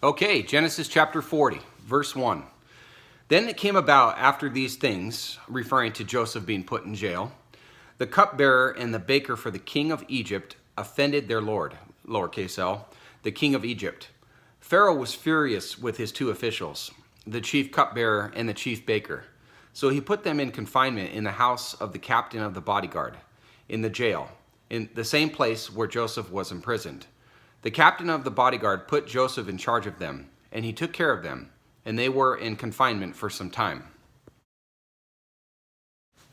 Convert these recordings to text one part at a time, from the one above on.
Okay, Genesis chapter 40, verse 1. Then it came about after these things, referring to Joseph being put in jail, the cupbearer and the baker for the king of Egypt offended their lord, lowercase l, the king of Egypt. Pharaoh was furious with his two officials, the chief cupbearer and the chief baker. So he put them in confinement in the house of the captain of the bodyguard, in the jail, in the same place where Joseph was imprisoned. The captain of the bodyguard put Joseph in charge of them, and he took care of them, and they were in confinement for some time.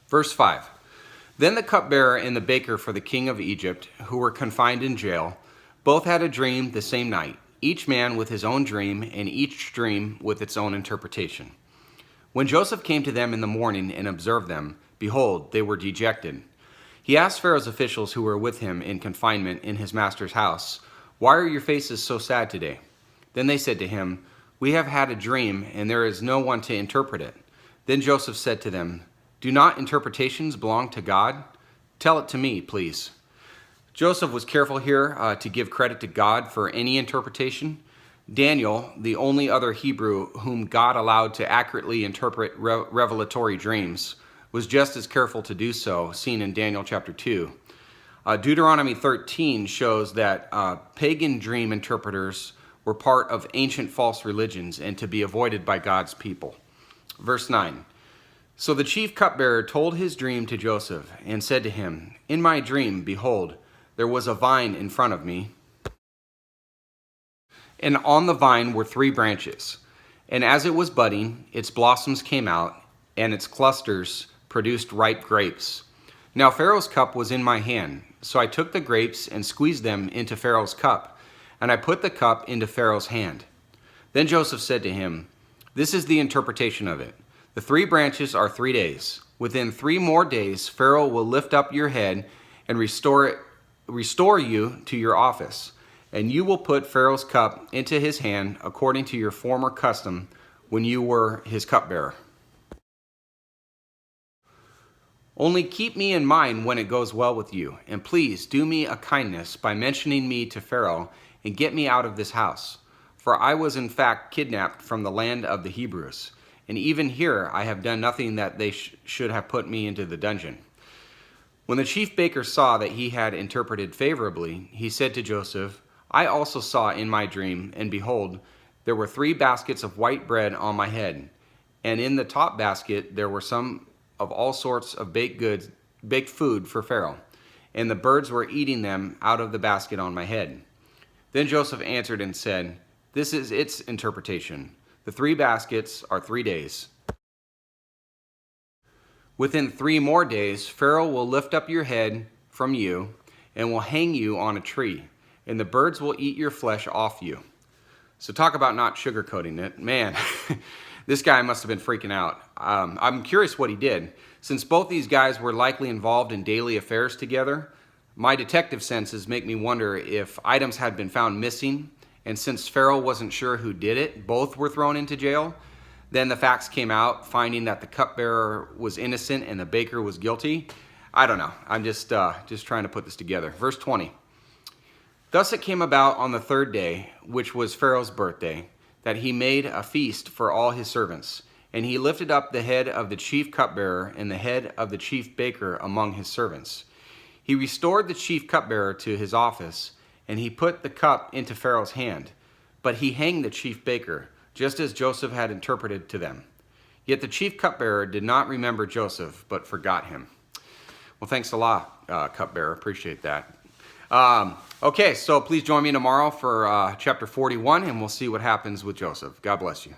Verse 5. Then the cupbearer and the baker for the king of Egypt, who were confined in jail, both had a dream the same night, each man with his own dream, and each dream with its own interpretation. When Joseph came to them in the morning and observed them, behold, they were dejected. He asked Pharaoh's officials who were with him in confinement in his master's house, "Why are your faces so sad today?" Then they said to him, "We have had a dream, and there is no one to interpret it." Then Joseph said to them, "Do not interpretations belong to God? Tell it to me, please." Joseph was careful here to give credit to God for any interpretation. Daniel, the only other Hebrew whom God allowed to accurately interpret revelatory dreams, was just as careful to do so, seen in Daniel chapter 2. Deuteronomy 13 shows that pagan dream interpreters were part of ancient false religions and to be avoided by God's people. Verse 9. So the chief cupbearer told his dream to Joseph and said to him, "In my dream, behold, there was a vine in front of me, and on the vine were 3 branches. And as it was budding, its blossoms came out, and its clusters produced ripe grapes. Now Pharaoh's cup was in my hand, so I took the grapes and squeezed them into Pharaoh's cup, and I put the cup into Pharaoh's hand." Then Joseph said to him, "This is the interpretation of it. The 3 branches are 3 days. Within 3 more days, Pharaoh will lift up your head and restore you to your office, and you will put Pharaoh's cup into his hand according to your former custom when you were his cupbearer. Only keep me in mind when it goes well with you, and please do me a kindness by mentioning me to Pharaoh and get me out of this house. For I was in fact kidnapped from the land of the Hebrews, and even here I have done nothing that they should have put me into the dungeon." When the chief baker saw that he had interpreted favorably, he said to Joseph, "I also saw in my dream, and behold, there were 3 baskets of white bread on my head, and in the top basket there were some of all sorts of baked food for Pharaoh, and the birds were eating them out of the basket on my head." Then Joseph answered and said, "This is its interpretation. The 3 baskets are 3 days. Within 3 more days, Pharaoh will lift up your head from you and will hang you on a tree, and the birds will eat your flesh off you." So talk about not sugarcoating it. Man, this guy must have been freaking out. I'm curious what he did. Since both these guys were likely involved in daily affairs together, my detective senses make me wonder if items had been found missing, and since Pharaoh wasn't sure who did it, both were thrown into jail. Then the facts came out, finding that the cupbearer was innocent and the baker was guilty. I don't know. I'm just trying to put this together. Verse 20. Thus it came about on the 3rd day, which was Pharaoh's birthday, that he made a feast for all his servants. And he lifted up the head of the chief cupbearer and the head of the chief baker among his servants. He restored the chief cupbearer to his office, and he put the cup into Pharaoh's hand. But he hanged the chief baker, just as Joseph had interpreted to them. Yet the chief cupbearer did not remember Joseph, but forgot him. Well, thanks a lot, cupbearer. Appreciate that. Okay, so please join me tomorrow for chapter 41, and we'll see what happens with Joseph. God bless you.